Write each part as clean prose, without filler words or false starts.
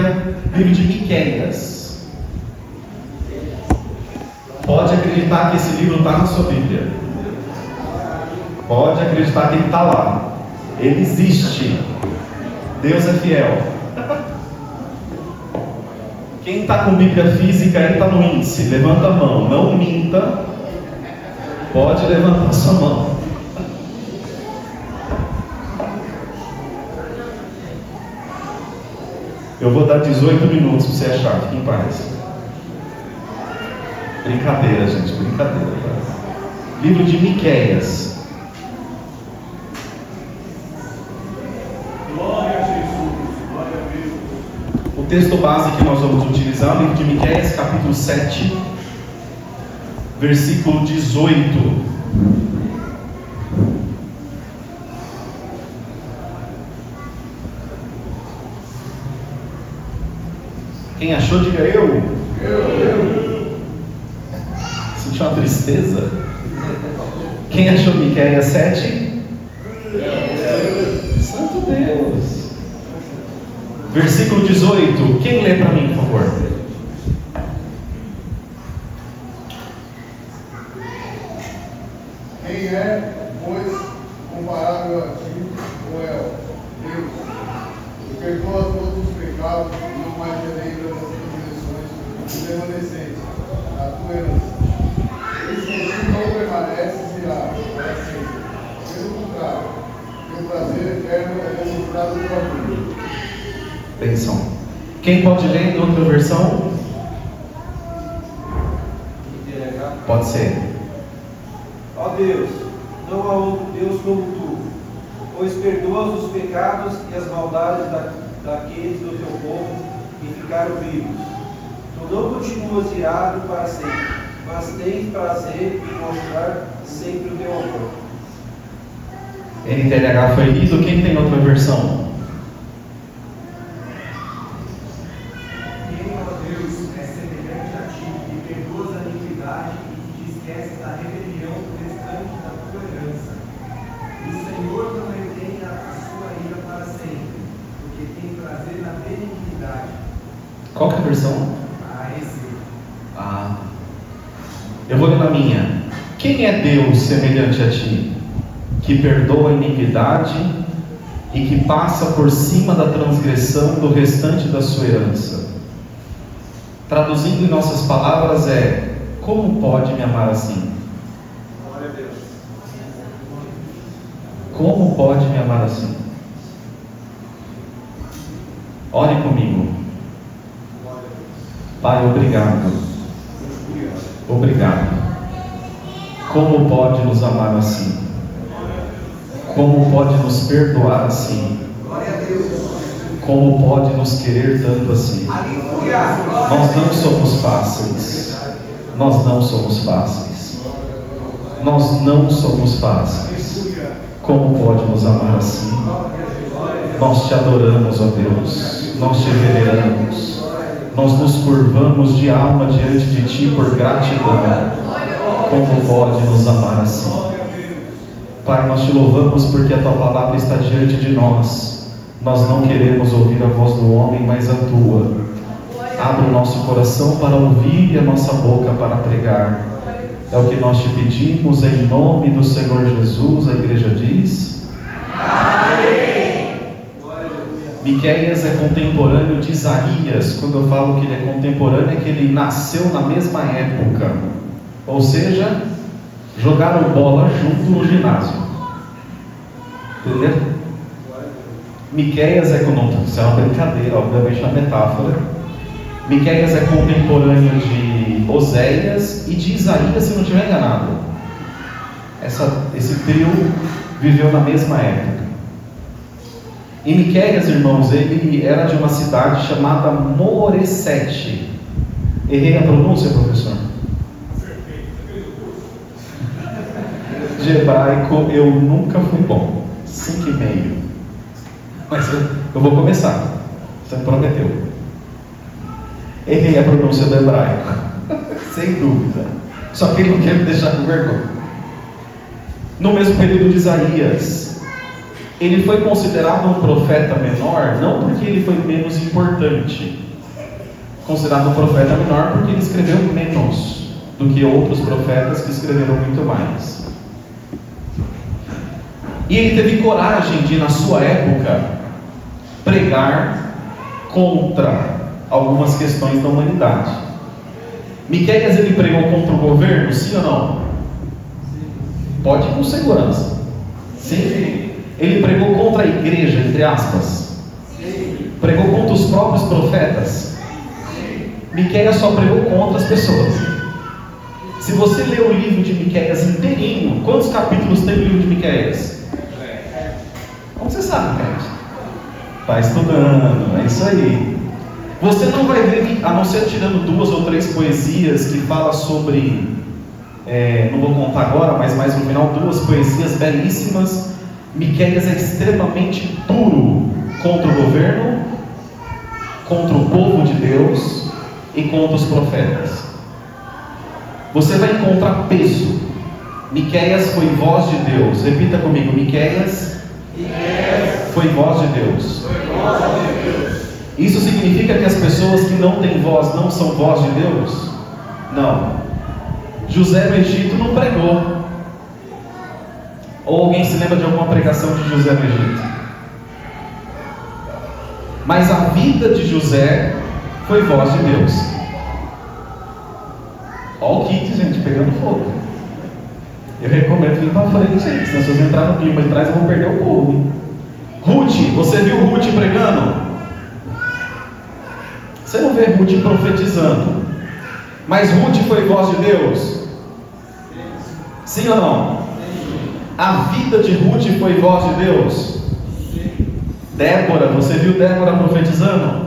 livro de Miqueias. Pode acreditar que esse livro está na sua Bíblia. Pode acreditar que ele está lá. Ele existe. Deus é fiel. Quem está com Bíblia física aí está no índice. Levanta a mão. Não minta. Pode levantar a sua mão. Eu vou dar 18 minutos para você achar. Fique em paz. Brincadeira, gente. Brincadeira. Livro de Miqueias. O texto base que nós vamos utilizar é o livro de Miqueias, capítulo 7, versículo 18. Quem achou, diga eu. Sentiu uma tristeza? Quem achou Miqueias 7? Santo Deus. Versículo 18. Quem lê para mim, por favor? Quem é, pois, comparável a ti, ou é Deus, que perdoa todos os pecados e não mais relembra das transgressões remanescentes, a tua herança. E se tu não permaneces, irá para sempre. Pelo contrário, teu prazer eterno é demonstrado no amor. Bênção. Quem pode ler em outra versão? Pode ser. Ó Deus, não há outro Deus como tu, pois perdoas os pecados e as maldades daqueles do teu povo que ficaram vivos. Tu não continuas irado para sempre, mas tens prazer em mostrar sempre o teu amor. NTLH foi lido. Quem tem outra versão? Qual que é a versão? Eu vou ler na minha. Quem é Deus semelhante a ti, que perdoa a iniquidade e que passa por cima da transgressão do restante da sua herança? Traduzindo em nossas palavras é: como pode me amar assim? Glória a Deus. Como pode me amar assim? Ore comigo. Pai, obrigado. Obrigado. Como pode nos amar assim? Como pode nos perdoar assim? Como pode nos querer tanto assim? Nós não somos fáceis. Nós não somos fáceis. Nós não somos fáceis. Como pode nos amar assim? Nós te adoramos, ó Deus. Nós te veneramos. Nós nos curvamos de alma diante de Ti por gratidão. Como pode nos amar assim? Pai, nós Te louvamos porque a Tua palavra está diante de nós. Nós não queremos ouvir a voz do homem, mas a Tua. Abre o nosso coração para ouvir e a nossa boca para pregar. É o que nós Te pedimos em nome do Senhor Jesus. A igreja diz: Amém. Miqueias é contemporâneo de Isaías. Quando eu falo que ele é contemporâneo, é que ele nasceu na mesma época. Ou seja, jogaram bola junto no ginásio. Entendeu? Miqueias é isso é uma brincadeira, obviamente uma metáfora. Miqueias é contemporâneo de Oséias e de Isaías, se não estiver enganado. Esse trio viveu na mesma época. E Miqueias, irmãos, ele era de uma cidade chamada Moresete. Errei a pronúncia, professor? De hebraico eu nunca fui bom. 5,5. Mas eu vou começar. Você me prometeu. Errei a pronúncia do hebraico. Sem dúvida. Só que ele não quer me deixar com vergonha. No mesmo período de Isaías, Ele foi considerado um profeta menor, não porque ele foi menos importante, considerado um profeta menor porque ele escreveu menos do que outros profetas que escreveram muito mais. E ele teve coragem de, na sua época, pregar contra algumas questões da humanidade. Miqueias, ele pregou contra o governo, sim ou não? Pode ir com segurança. Sim. Ele pregou contra a igreja, entre aspas. Sim. Pregou contra os próprios profetas. Sim. Miqueias só pregou contra as pessoas. Se você ler o livro de Miqueias inteirinho, quantos capítulos tem o livro de Miqueias? Como você sabe, gente? Vai estudando, é isso aí. Você não vai ver, a não ser tirando 2 ou 3 poesias que falam sobre, não vou contar agora, mas mais no final, 2 poesias belíssimas. Miqueias é extremamente duro contra o governo, contra o povo de Deus e contra os profetas. Você vai encontrar peso. Miqueias foi voz de Deus. Repita comigo: Miqueias foi voz de Deus. Isso significa que as pessoas que não têm voz não são voz de Deus? Não. José no Egito não pregou. Ou alguém se lembra de alguma pregação de José no Egito? Mas a vida de José foi voz de Deus. Olha o kit, gente, pegando fogo. Eu recomendo vir para frente, gente, senão se vocês entrarem no clima de trás, eu vou perder o povo, hein? Ruth, você viu Ruth pregando? Você não vê Ruth profetizando, mas Ruth foi voz de Deus? Sim ou não? A vida de Ruth foi voz de Deus? Débora, você viu Débora profetizando?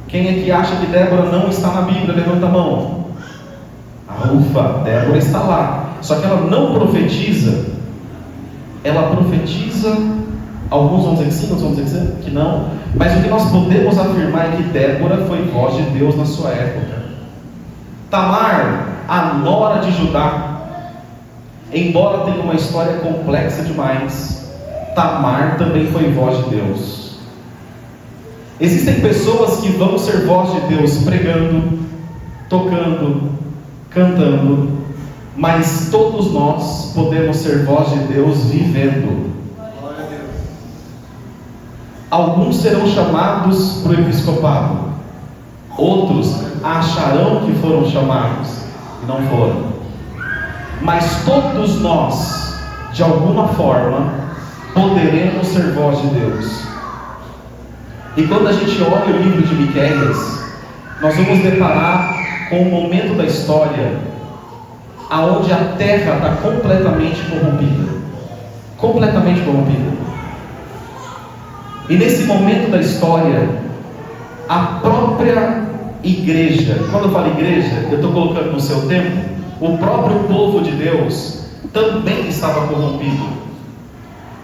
Quem é que acha que Débora não está na Bíblia? Levanta a mão. Ufa, Débora está lá. Só que ela não profetiza. Ela profetiza. Alguns vão dizer que sim, outros vão dizer que não. Mas o que nós podemos afirmar é que Débora foi voz de Deus na sua época. Tamar, a nora de Judá, embora tenha uma história complexa demais, Tamar também foi voz de Deus. Existem pessoas que vão ser voz de Deus pregando, tocando, cantando, mas todos nós podemos ser voz de Deus vivendo. Alguns serão chamados para o episcopado, outros acharão que foram chamados e não foram. Mas todos nós, de alguma forma, poderemos ser voz de Deus. E quando a gente olha o livro de Miqueias, nós vamos deparar com um momento da história aonde a terra está completamente corrompida. Completamente corrompida. E nesse momento da história, a própria igreja, quando eu falo igreja, eu estou colocando no seu tempo, o próprio povo de Deus também estava corrompido.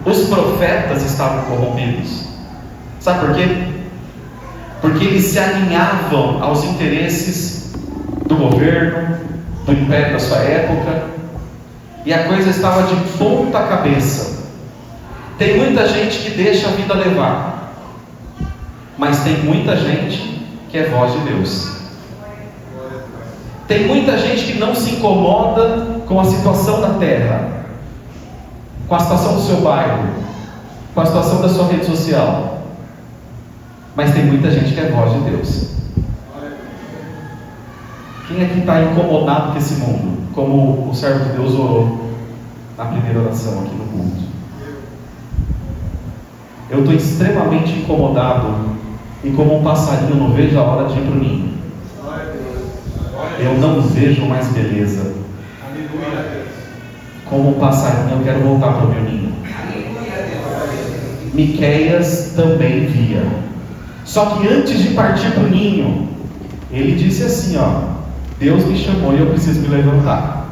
Os profetas estavam corrompidos. Sabe por quê? Porque eles se alinhavam aos interesses do governo, do império da sua época, e a coisa estava de ponta cabeça. Tem muita gente que deixa a vida levar, mas tem muita gente que é voz de Deus. Tem muita gente que não se incomoda com a situação da terra, com a situação do seu bairro, com a situação da sua rede social, mas tem muita gente que é voz de Deus. Quem aqui está incomodado com esse mundo, como o servo de Deus orou na primeira oração aqui no culto? Eu estou extremamente incomodado, e como um passarinho não vejo a hora de ir para o ninho. Eu não vejo mais beleza. Como um passarinho eu quero voltar para o meu ninho. Miqueias também via. Só que antes de partir para o ninho, ele disse assim, Deus me chamou e eu preciso me levantar.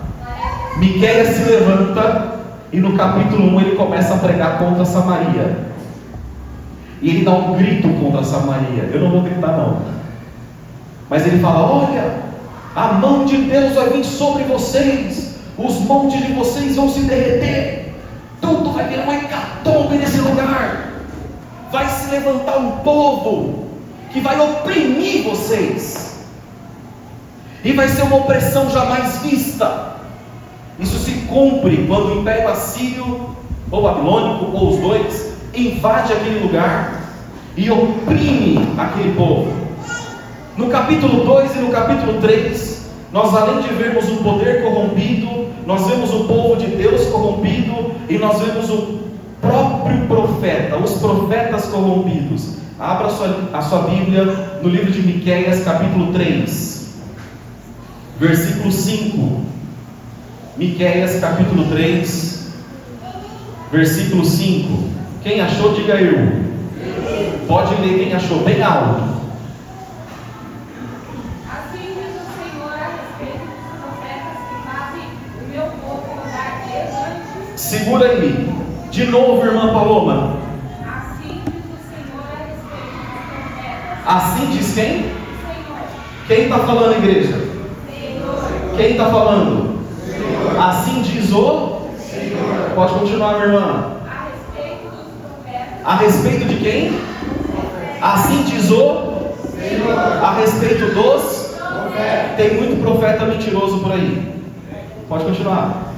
Miqueias se levanta e no capítulo 1 ele começa a pregar contra Samaria. E ele dá um grito contra Samaria. Eu não vou gritar não, mas ele fala: olha, a mão de Deus vai vir sobre vocês, os montes de vocês vão se derreter, tudo Quando vai vir uma hecatombe nesse lugar, vai se levantar um povo que vai oprimir vocês, e vai ser uma opressão jamais vista. Isso se cumpre quando o Império Assírio, ou Babilônico, ou os dois, invade aquele lugar e oprime aquele povo. No capítulo 2 e no capítulo 3, nós, além de vermos o poder corrompido, nós vemos o povo de Deus corrompido, e nós vemos o próprio profeta, os profetas corrompidos. Abra a sua Bíblia no livro de Miqueias, capítulo 3, versículo 5. Miqueias, capítulo 3, versículo 5. Quem achou, diga eu. Pode ler quem achou, bem alto. Assim diz o Senhor a respeito dos profetas que fazem o meu povo andar errante. Segura aí. De novo, irmã Paloma. Assim diz o Senhor a respeito dos profetas. Assim diz quem? Senhor. Quem está falando, igreja? Senhor. Quem está falando? Senhor. Assim diz o Senhor. Pode continuar, minha irmã. A respeito dos profetas. A respeito de quem? Assim diz o Senhor. A respeito dos profetas. Tem muito profeta mentiroso por aí. Pode continuar.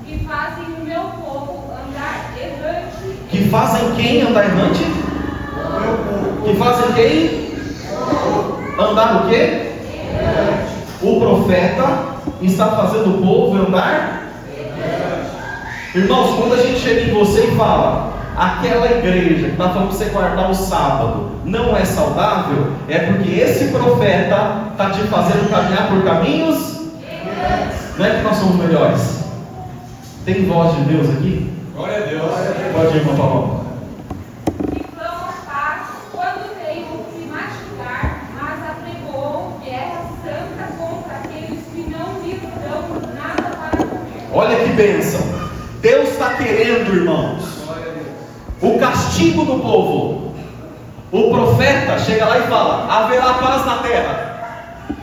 Que fazem o meu povo andar errante. Que fazem quem andar errante? Que fazem quem? Andar o quê? Errante. O profeta está fazendo o povo andar errante. Irmãos, quando a gente chega em você e fala, aquela igreja que está falando para você guardar o sábado não é saudável, é porque esse profeta está te fazendo caminhar por caminhos errantes. Não é que nós somos melhores. Tem voz de Deus aqui? Glória a Deus. Pode ir, irmão Paulo. Que clama paz quando tem o que mastigar, mas apregoam guerra santa contra aqueles que não lhe dão nada para comer. Olha que bênção. Deus está querendo, irmãos, o castigo do povo. O profeta chega lá e fala: haverá paz na terra.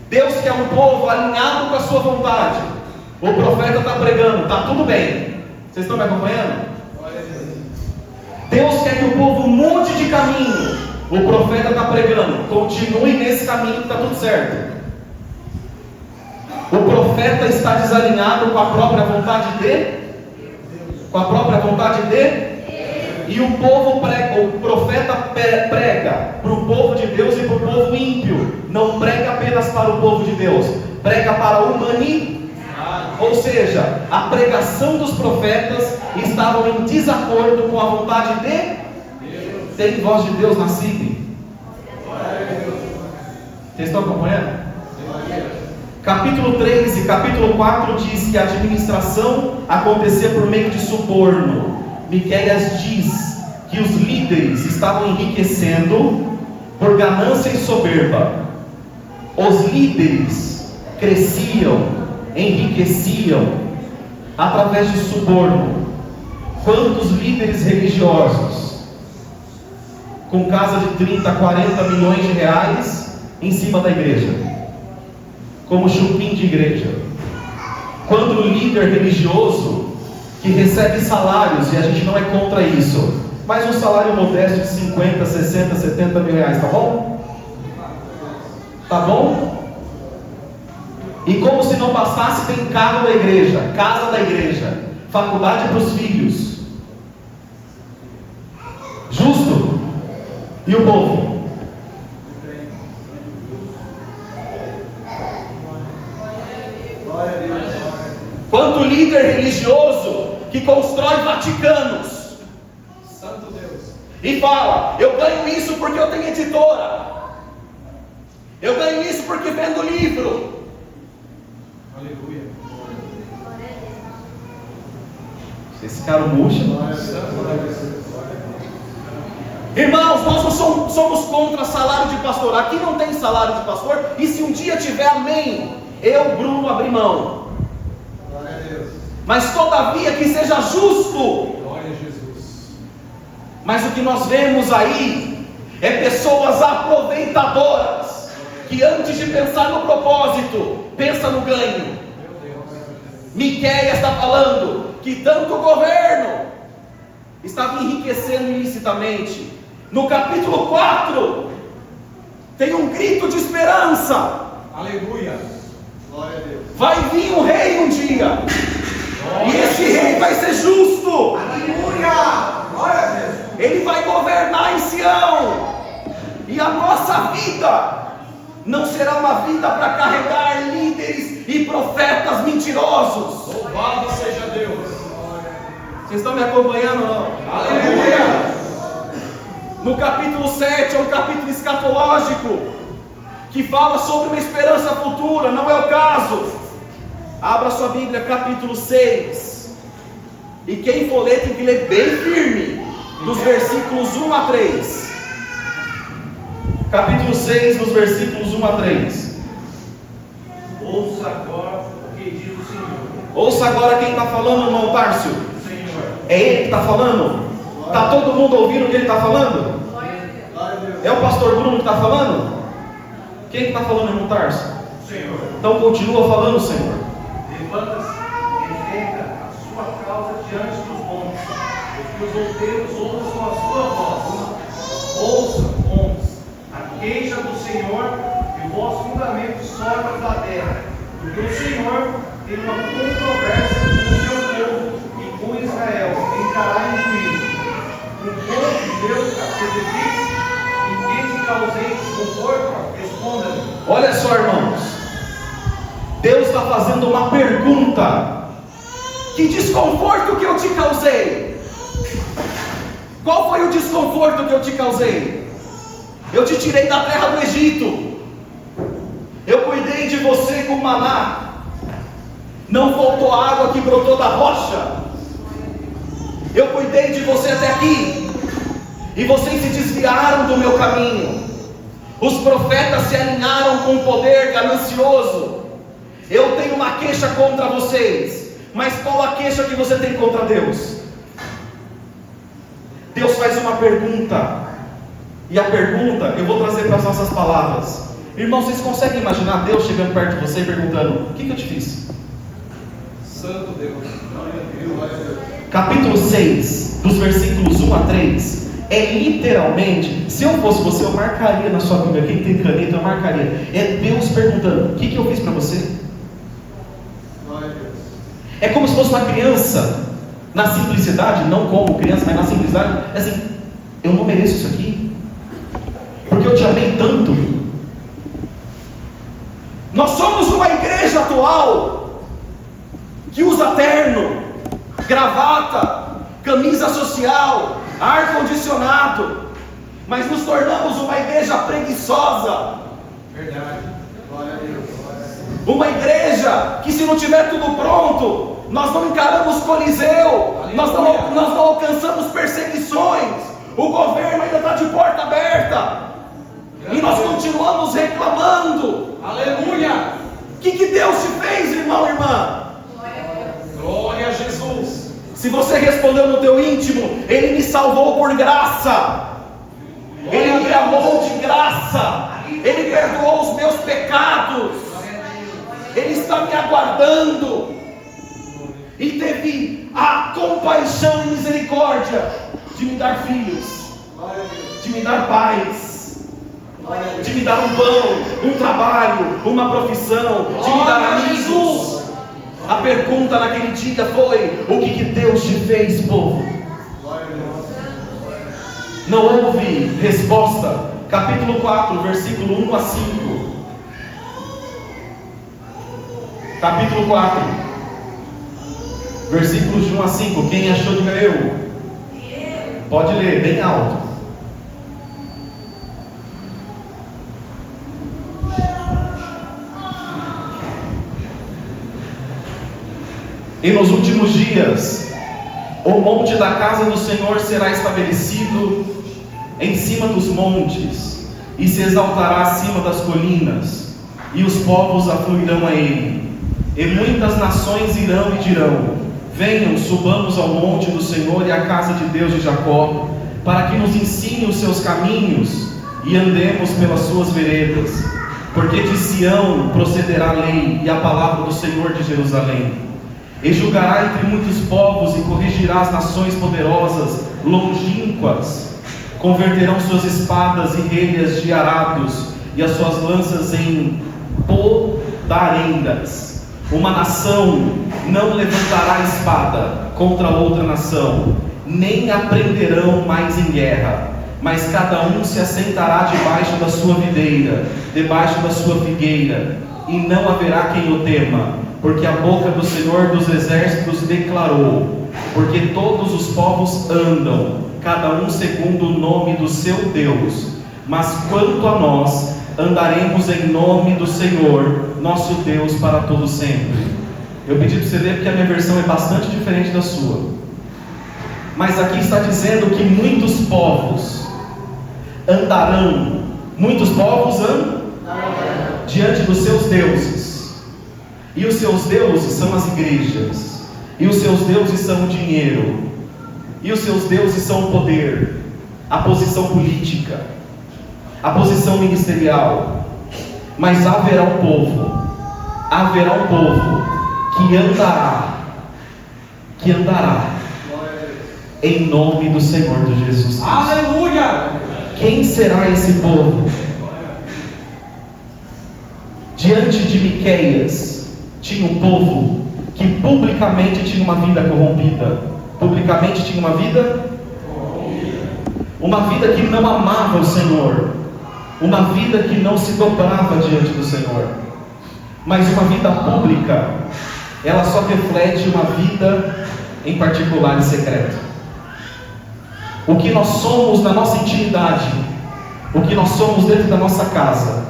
Deus quer um povo alinhado com a sua vontade. O profeta está pregando, está tudo bem. Vocês estão me acompanhando? Deus quer que o povo mude de caminho. O profeta está pregando, continue nesse caminho que está tudo certo. O profeta está desalinhado com a própria vontade de? Com a própria vontade de? E o povo prega, o profeta prega para o povo de Deus e para o povo ímpio. Não prega apenas para o povo de Deus, prega para a humanidade. Ou seja, a pregação dos profetas estava em desacordo com a vontade de Deus. Tem voz de Deus na CIB? Vocês estão acompanhando? Capítulo 3 e capítulo 4 diz que a administração acontecia por meio de suborno. Miqueias diz que os líderes estavam enriquecendo por ganância e soberba. Os líderes cresciam, enriqueciam através de suborno. Quantos líderes religiosos com casa de 30, 40 milhões de reais em cima da igreja, como chupim de igreja? Quando o líder religioso que recebe salários, e a gente não é contra isso, mas um salário modesto de 50, 60, 70 mil reais, tá bom? Tá bom? E como se não bastasse, tem carro da igreja, casa da igreja, faculdade para os filhos. Justo? E o povo? Quanto líder religioso que constrói Vaticanos, Santo Deus. e fala: eu ganho isso porque eu tenho editora, eu ganho isso porque vendo livro. Aleluia. Esse cara murcha. Irmãos, nós não somos contra salário de pastor. Aqui não tem salário de pastor. E se um dia tiver, amém, eu, Bruno, abri mão. Glória a Deus. Mas todavia que seja justo. Glória a Jesus. Mas o que nós vemos aí é pessoas aproveitadoras, que antes de pensar no propósito, pensa no ganho. Miqueias está falando: que tanto o governo estava enriquecendo ilicitamente. No capítulo 4, tem um grito de esperança. Aleluia. Glória a Deus. Vai vir um rei um dia. E esse rei vai ser justo. Aleluia. Glória a Deus. Ele vai governar em Sião. E a nossa vida não será uma vida para carregar líderes e profetas mentirosos. Louvado seja Deus. Vocês estão me acompanhando ou não? Aleluia. No capítulo 7 é um capítulo escatológico que fala sobre uma esperança futura, não é o caso. Abra sua Bíblia, capítulo 6. E quem for ler tem que ler bem firme, dos versículos 1 a 3. Capítulo 6, dos versículos 1 a 3. Ouça agora o que diz o Senhor. Ouça agora quem está falando, irmão Tárcio. Senhor. É ele que está falando? Está todo mundo ouvindo o que ele está falando? Glória a Deus. É o pastor Bruno que está falando? Quem está falando, irmão Tárcio? Senhor. Então continua falando, Senhor. Levanta-se, defenda a sua causa diante dos montes, porque os outeiros ouçam a sua voz. Ouçam, montes, a queixa do Senhor e o vosso fundamento sólido da terra, porque o Senhor tem uma controvérsia com o seu povo e com Israel, entrará em juízo. O povo de Deus a ser difícil, e quem te causei desconforto, responda-me. Olha só, irmãos, Deus está fazendo uma pergunta: que desconforto que eu te causei? Qual foi o desconforto que eu te causei? Eu te tirei da terra do Egito, eu cuidei de você com maná, não faltou água que brotou da rocha, eu cuidei de você até aqui, e vocês se desviaram do meu caminho. Os profetas se alinharam com o poder ganancioso. Eu tenho uma queixa contra vocês, mas qual a queixa que você tem contra Deus? Deus faz uma pergunta, e a pergunta eu vou trazer para as nossas palavras. Irmãos, vocês conseguem imaginar Deus chegando perto de você e perguntando: o que eu te fiz? Santo Deus. Glória a Deus. Capítulo 6, dos versículos 1 a 3, é literalmente, se eu fosse você, eu marcaria na sua Bíblia, quem tem caneta, eu marcaria. É Deus perguntando: o que eu fiz para você? Glória a Deus. É como se fosse uma criança, na simplicidade, não como criança, mas na simplicidade, é assim: eu não mereço isso aqui, porque eu te amei tanto. Nós somos uma igreja atual que usa terno, gravata, camisa social, ar-condicionado, mas nos tornamos uma igreja preguiçosa. Verdade. Glória a Deus. Uma igreja que, se não tiver tudo pronto, nós não encaramos Coliseu, nós não alcançamos perseguições, o governo ainda está de porta aberta, e nós continuamos reclamando. Aleluia. O que Deus te fez, irmão e irmã? Glória a Jesus. Se você respondeu no teu íntimo: Ele me salvou por graça, Ele me amou de graça, Ele perdoou os meus pecados, Ele está me aguardando, e teve a compaixão e misericórdia de me dar filhos, Glória a Deus. de me dar paz, de me dar um pão, um trabalho, uma profissão, de me dar amigos. A pergunta naquele dia foi: o que Deus te fez, povo? Glória a Deus. Não houve resposta. Capítulo 4, versículo 1 a 5. Capítulo 4, versículos de 1 a 5. Quem achou, diga eu. Pode ler, bem alto. E nos últimos dias, o monte da casa do Senhor será estabelecido em cima dos montes, e se exaltará acima das colinas, e os povos afluirão a ele. E muitas nações irão e dirão: venham, subamos ao monte do Senhor e à casa de Deus de Jacó, para que nos ensine os seus caminhos e andemos pelas suas veredas. Porque de Sião procederá a lei e a palavra do Senhor de Jerusalém. E julgará entre muitos povos e corrigirá as nações poderosas, longínquas. Converterão suas espadas e relhas de arados e as suas lanças em podarendas. Uma nação não levantará espada contra outra nação, nem aprenderão mais em guerra, mas cada um se assentará debaixo da sua videira, debaixo da sua figueira, e não haverá quem o tema, porque a boca do Senhor dos Exércitos declarou. Porque todos os povos andam, cada um segundo o nome do seu Deus, mas quanto a nós, andaremos em nome do Senhor, nosso Deus, para todo sempre. Eu pedi para você ler porque a minha versão é bastante diferente da sua. Mas aqui está dizendo que muitos povos andarão. Muitos povos andam diante dos seus deuses. E os seus deuses são as igrejas. E os seus deuses são o dinheiro. E os seus deuses são o poder, a posição política, a posição ministerial. Mas haverá um povo que andará em nome do Senhor de Jesus Cristo. Aleluia! Quem será esse povo? Diante de Miqueias tinha um povo que publicamente tinha uma vida corrompida. Publicamente tinha uma vida que não amava o Senhor, uma vida que não se dobrava diante do Senhor. Mas uma vida pública, ela só reflete uma vida em particular e secreto. O que nós somos na nossa intimidade, o que nós somos dentro da nossa casa,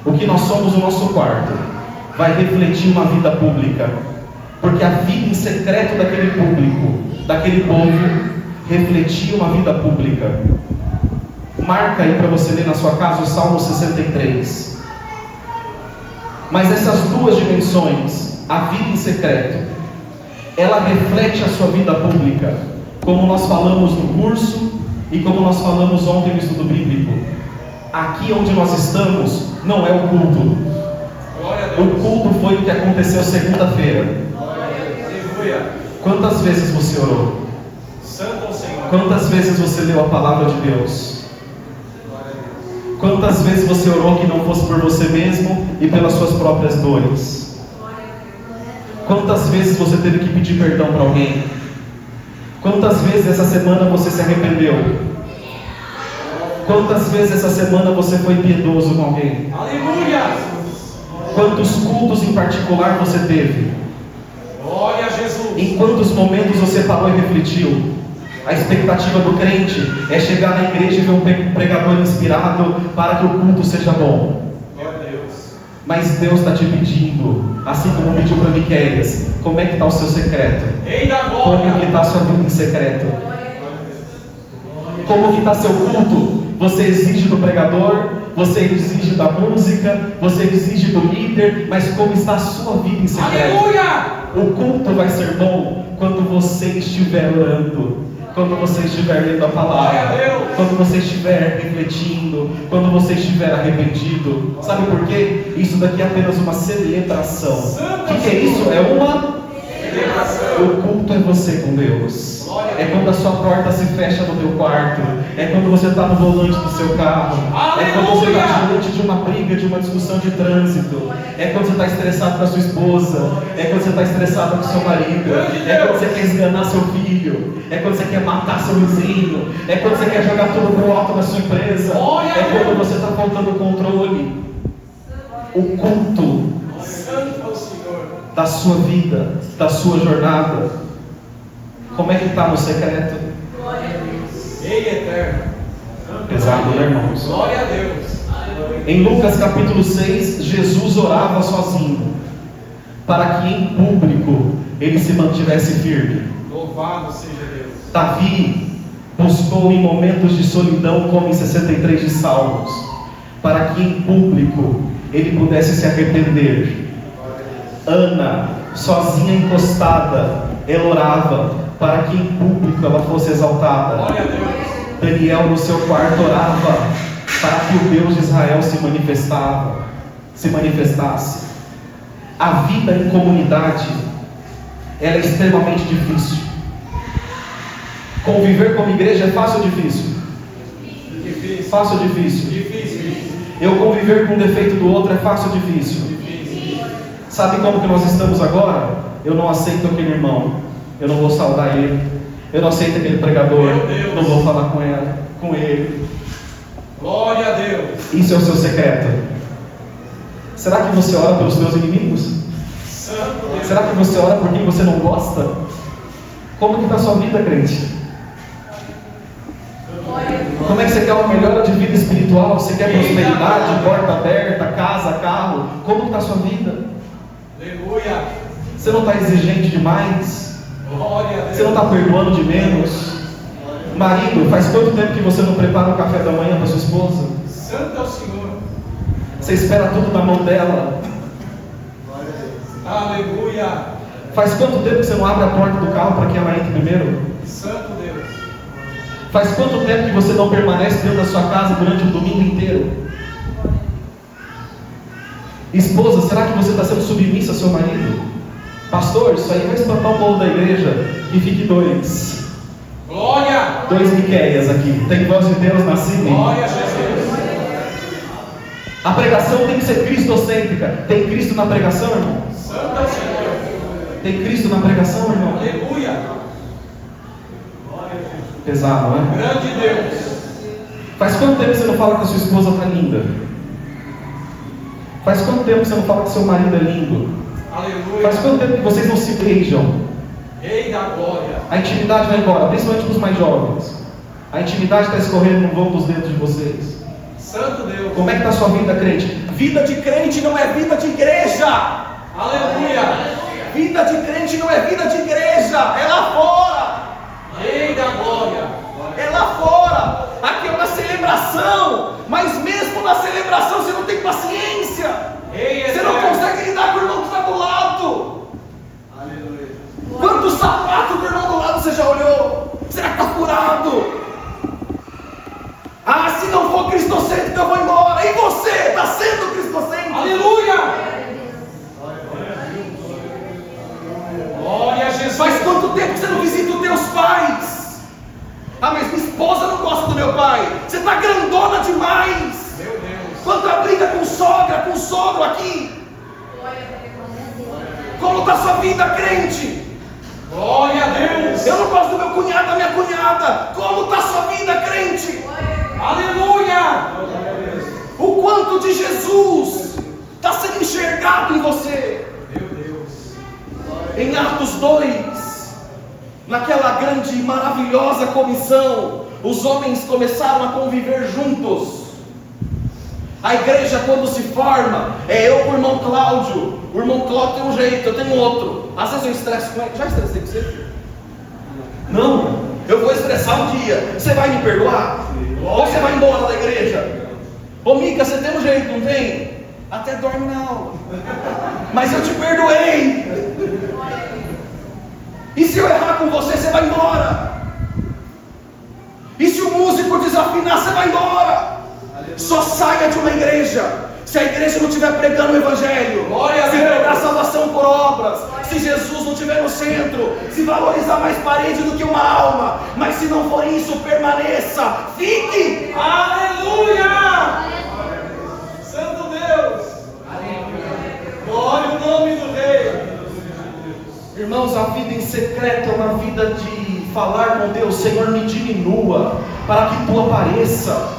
o que nós somos no nosso quarto, vai refletir uma vida pública. Porque a vida em secreto daquele povo, refletia uma vida pública. Marca aí para você ler na sua casa o Salmo 63. Mas essas duas dimensões, a vida em secreto, ela reflete a sua vida pública, como nós falamos no curso e como nós falamos ontem no estudo bíblico. Aqui onde nós estamos não é o culto. O culto foi o que aconteceu segunda-feira. Quantas vezes você orou? Quantas vezes você leu a palavra de Deus? Quantas vezes você orou que não fosse por você mesmo e pelas suas próprias dores? Quantas vezes você teve que pedir perdão para alguém? Quantas vezes essa semana você se arrependeu? Quantas vezes essa semana você foi piedoso com alguém? Aleluia! Quantos cultos em particular você teve? Glória a Jesus! Em quantos momentos você parou e refletiu? A expectativa do crente é chegar na igreja e ver um pregador inspirado para que o culto seja bom. Glória a Deus! Mas Deus está te pedindo, assim como pediu para Miqueias, como é que está o seu secreto? Como que está a sua vida em secreto? Como que está seu culto? Você exige do pregador, você exige da música, você exige do líder, mas como está a sua vida em secreto? Aleluia! O culto vai ser bom quando você estiver orando, quando você estiver lendo a palavra, quando você estiver refletindo, quando você estiver arrependido. Sabe por quê? Isso daqui é apenas uma celebração. O que é isso? É uma celebração. O culto é você com Deus. É quando a sua porta se fecha no teu quarto. É quando você está no volante do seu carro. É quando você está diante de uma briga, de uma discussão de trânsito. É quando você está estressado com a sua esposa. É quando você está estressado com o seu marido. É quando você quer esganar seu filho. É quando você quer matar seu vizinho. É quando você quer jogar tudo pro alto da sua empresa. É quando você está faltando o controle. O culto da sua vida, da sua jornada, como é que está no secreto? Glória a Deus! Ei, eterno! Pesado, né, irmãos? Glória a Deus! Em Lucas capítulo 6, Jesus orava sozinho, para que em público ele se mantivesse firme. Louvado seja Deus! Davi buscou em momentos de solidão, como em 63 de Salmos, para que em público ele pudesse se arrepender. Ana, sozinha encostada, ela orava para que em público ela fosse exaltada. Glória a Deus! Daniel no seu quarto orava para que o Deus de Israel se manifestasse. A vida em comunidade ela é extremamente difícil. Conviver como igreja é fácil ou difícil? Difícil. Fácil ou difícil? Difícil. Eu conviver com o defeito do outro é fácil ou difícil? Difícil. Sabe como que nós estamos agora? Eu não aceito aquele irmão, eu não vou saudar ele, eu não aceito aquele pregador, Meu Deus. não vou falar com ele. Glória a Deus. Isso é o seu secreto. Será que você ora pelos seus inimigos? Santo Deus. Será que você ora por quem você não gosta? Como que está a sua vida, crente? Como é que você quer uma melhora de vida espiritual? Você quer prosperidade, porta aberta, casa, carro? Como que está a sua vida? Aleluia. Você não está exigente demais? Glória a Deus. Você não está perdoando de menos? Marido, faz quanto tempo que você não prepara o café da manhã para sua esposa? Santo é o Senhor. Você espera tudo na mão dela? Aleluia. Faz quanto tempo que você não abre a porta do carro para que ela entre primeiro? Santo Deus. Faz quanto tempo que você não permanece dentro da sua casa durante o domingo inteiro? Esposa, será que você está sendo submissa ao seu marido? Pastor, isso aí vai espantar o povo da igreja. Que fique dois. Glória. 2 Miqueias aqui. Tem voz de Deus na cima. Glória a Jesus. A pregação tem que ser cristocêntrica. Tem Cristo na pregação, irmão? Santo é o Senhor. Tem Cristo na pregação, irmão? Aleluia. Pesado, né? Grande Deus. Faz quanto tempo você não fala que a sua esposa está linda? Faz quanto tempo você não fala que seu marido é lindo? Aleluia. Faz quanto tempo que vocês não se beijam? Rei da glória. A intimidade vai embora, principalmente para os mais jovens. A intimidade está escorrendo no vão dos dedos de vocês. Santo Deus. Como é que está a sua vida, crente? Vida de crente não é vida de igreja. Aleluia. Vida de crente não é vida de igreja. É lá fora. Rei da glória. É lá fora. Aqui é uma celebração. Mas mesmo na celebração você não tem paciência. Rei Você não eterno. consegue lidar com o irmão que está do lado. Aleluia. Quantos sapatos do irmão do lado você já olhou? Será que está furado? Ah, se não for cristocêntrico eu vou embora. E você está sendo cristocêntrico? Aleluia. Glória a Jesus. Faz quanto tempo que você não visita os teus pais? Ah, mas minha esposa não gosta do meu pai. Você está grandona demais. Meu Deus. Quanta briga com sogra, com sogro aqui. Como está a sua vida, crente? Glória a Deus. Eu não gosto do meu cunhado, da minha cunhada. Como está a sua vida, crente? Aleluia. O quanto de Jesus está sendo enxergado em você? Meu Deus. Em Atos 2, naquela grande e maravilhosa comissão, os homens começaram a conviver juntos. A igreja, quando se forma, é eu com o irmão Cláudio. O irmão Cláudio tem um jeito, eu tenho outro. Às vezes eu estresso com ele. Já estressei com você? Não, eu vou estressar um dia. Você vai me perdoar? Ou você vai embora da igreja? Ô Mica, você tem um jeito, não tem? Até dorme na aula. Mas eu te perdoei. E se eu errar com você, você vai embora. E se o músico desafinar, você vai embora. Só saia de uma igreja se a igreja não estiver pregando o evangelho. Glória a se Deus. pregar salvação por obras, se Jesus não estiver no centro, se valorizar mais parede do que uma alma. Mas se não for isso, permaneça, fique. Aleluia. Santo Deus. Glória ao nome do Rei. Irmãos, a vida em secreto é uma vida de falar com Deus. Senhor, me diminua para que tu apareça.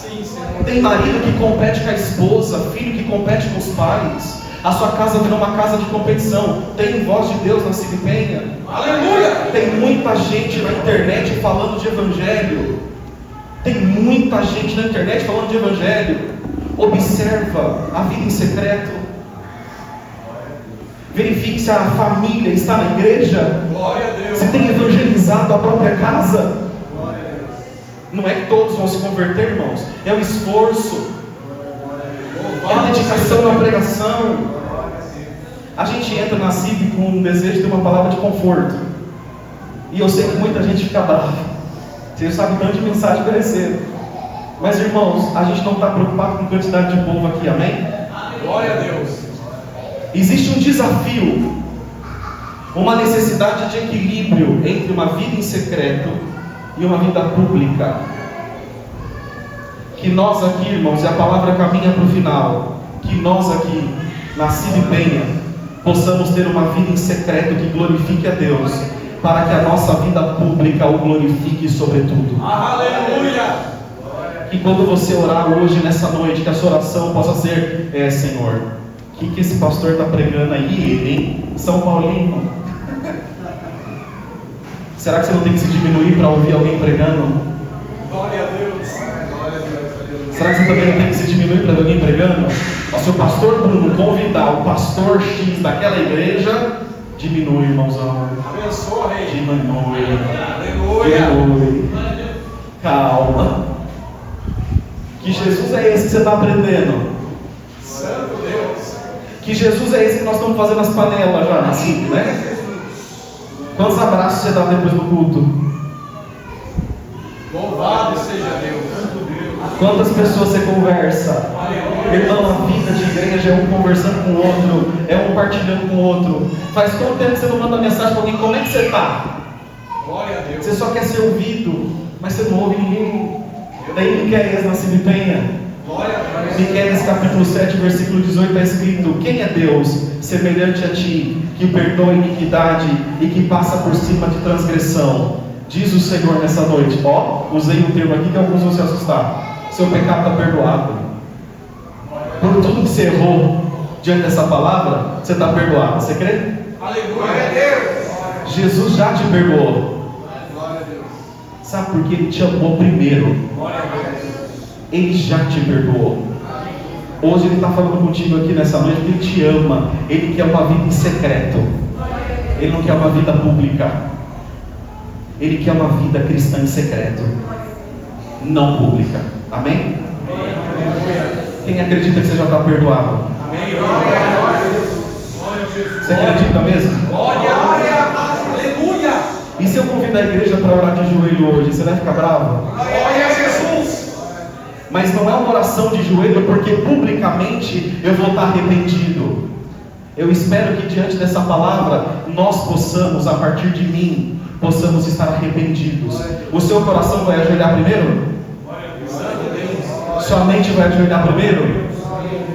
Sim, Senhor. Tem marido que compete com a esposa, filho que compete com os pais. A sua casa virou uma casa de competição. Tem voz de Deus na Cipenha. Aleluia. Tem muita gente na internet falando de evangelho. Tem muita gente na internet falando de evangelho. Observa a vida em secreto. Verifique se a família está na igreja. Glória a Deus. Se tem evangelizado a própria casa. Glória a Deus. Não é que todos vão se converter, irmãos. É um esforço. É a dedicação na pregação. A gente entra na CIB com um desejo de ter uma palavra de conforto. E eu sei que muita gente fica brava. Vocês sabem tanto de mensagem que eu recebo. Mas irmãos, a gente não está preocupado com quantidade de povo aqui, amém? Glória a Deus. Existe um desafio. uma necessidade de equilíbrio entre uma vida em secreto e uma vida pública. Que nós aqui, irmãos, e a palavra caminha para o final, que nós aqui, na Cine Penha, possamos ter uma vida em secreto que glorifique a Deus, para que a nossa vida pública o glorifique sobretudo. Aleluia! E quando você orar hoje, nessa noite, que a sua oração possa ser: Senhor, o que esse pastor está pregando aí, ele, hein? São Paulino. Será que você não tem que se diminuir para ouvir alguém pregando? Glória a Deus! Será que você também não tem que se diminuir para alguém pregando? Se o pastor Bruno convidar o pastor X daquela igreja, diminui, irmãozão. Abençoa, rei. Diminui. Aleluia. Diminui. Calma. Que Jesus é esse que você está aprendendo? Santo Deus. Que Jesus é esse que nós estamos fazendo as panelas já, assim, né? Quantos abraços você dá depois do culto? Louvado seja Deus. Quantas pessoas você conversa? Irmão, a vida de igreja é um conversando com o outro, é um partilhando com o outro. Faz quanto tempo que você não manda mensagem para alguém? Como é que você está? Glória a Deus. Você só quer ser ouvido, mas você não ouve ninguém. Daí Miqueias na Cine Penha. Glória a Deus. Miqueias capítulo 7, versículo 18 está escrito: quem é Deus semelhante a ti, que perdoa a iniquidade e que passa por cima de transgressão? Diz o Senhor nessa noite. Usei um termo aqui que alguns vão se assustar. Seu pecado está perdoado. Por tudo que você errou diante dessa palavra, você está perdoado. Você crê? Aleluia. Jesus já te perdoou. Glória a Deus. Sabe por que Ele te amou primeiro? Glória a Deus. Ele já te perdoou. Hoje Ele está falando contigo aqui nessa noite que Ele te ama. Ele quer uma vida em secreto. Ele não quer uma vida pública. Ele quer uma vida cristã em secreto, não pública. Amém? Quem acredita que você já está perdoado? Amém. Você acredita mesmo? Glória. Aleluia. E se eu convidar a igreja para orar de joelho hoje, você vai ficar bravo? Glória a Jesus. Mas não é uma oração de joelho, porque publicamente eu vou estar arrependido. Eu espero que diante dessa palavra nós possamos, a partir de mim, possamos estar arrependidos. O seu coração vai ajoelhar primeiro? Sua mente vai ajoelhar primeiro?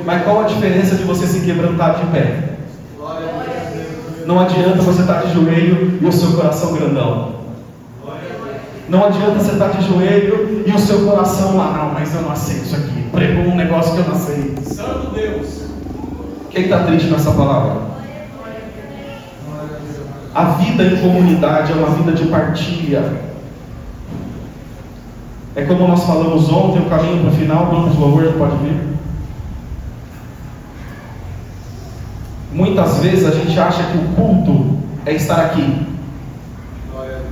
Mas qual a diferença de você se quebrantar de pé? Não adianta você estar de joelho e o seu coração grandão. Não adianta você estar de joelho e o seu coração lá, não, mas eu não aceito isso aqui. Pregou um negócio que eu não aceito. Santo Deus. Quem está triste nessa palavra? A vida em comunidade é uma vida de partilha. É como nós falamos ontem, o caminho para o final, vamos louvor, pode vir. Muitas vezes a gente acha que o culto é estar aqui.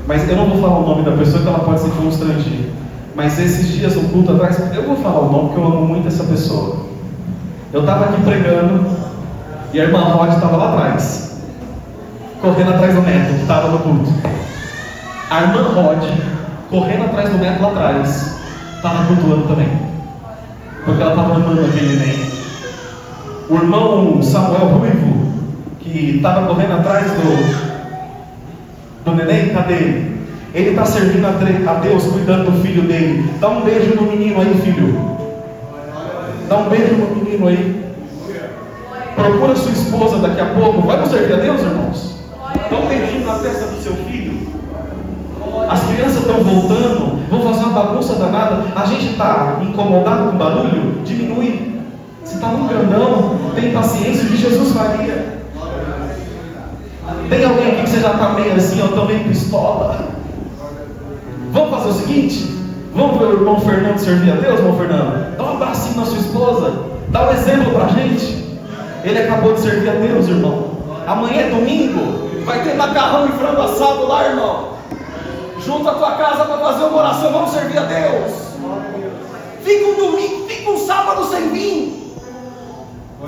Mas eu não vou falar o nome da pessoa, que ela pode se constranger. Mas esses dias no culto atrás, eu vou falar o nome porque eu amo muito essa pessoa. Eu estava aqui pregando e a irmã Rod estava lá atrás, correndo atrás do neto que estava no culto. A irmã Rod, correndo atrás do neto lá atrás, estava cultuando também, porque ela estava amando aquele neném. O irmão Samuel Ruivo, que estava correndo atrás do neném, cadê ele? Ele está servindo a Deus, cuidando do filho dele. Dá um beijo no menino aí, filho. Dá um beijo no menino aí. Procura sua esposa daqui a pouco. Vai servir a Deus, irmãos? Dá um beijinho na testa do seu filho. As crianças estão voltando, vão fazer uma bagunça danada. A gente está incomodado com barulho? Diminui. Se está muito grandão, tem paciência, que Jesus faria. Tem alguém aqui que você já está meio assim, eu estou meio pistola. Vamos fazer o seguinte? Vamos ver o irmão Fernando servir a Deus, irmão Fernando? Dá um abracinho na sua esposa. Dá um exemplo para a gente. Ele acabou de servir a Deus, irmão. Amanhã é domingo. Vai ter macarrão e frango assado lá, irmão. Junta a tua casa para fazer uma oração. Vamos servir a Deus. Fica um domingo, fica um sábado sem vir.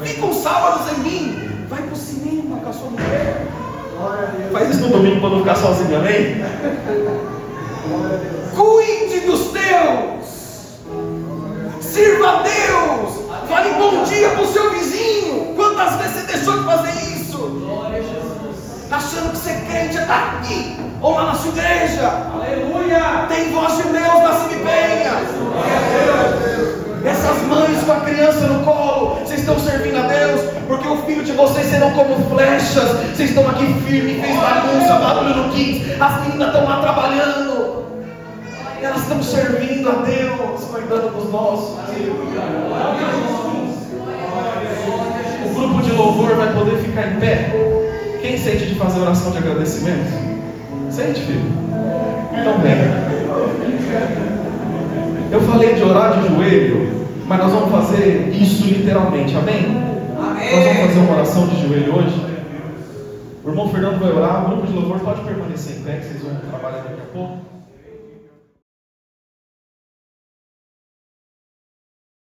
Fica um sábado sem vir. Vai pro cinema com a sua mulher. Faz isso no domingo para não ficar sozinho, amém? Cuide dos teus. Sirva a Deus. Fale bom dia para o seu vizinho. Quantas vezes você deixou de fazer isso? achando que ser crente é estar aqui ou lá na sua igreja. Aleluia! Tem voz de Deus na Cimipenha. Essas mães com a criança no colo, vocês estão servindo a Deus, porque o filho de vocês serão como flechas. Vocês estão aqui firme, fez bagunça, barulho no Kids, as meninas estão lá trabalhando, elas estão servindo a Deus, cuidando dos nossos. O grupo de louvor vai poder ficar em pé. Quem sente de fazer oração de agradecimento? Sente, filho? Então vem. Eu falei de orar de joelho, mas nós vamos fazer isso literalmente, amém? Amém. Nós vamos fazer uma oração de joelho hoje. O irmão Fernando vai orar, o grupo de louvor pode permanecer em pé, que vocês vão trabalhar daqui a pouco.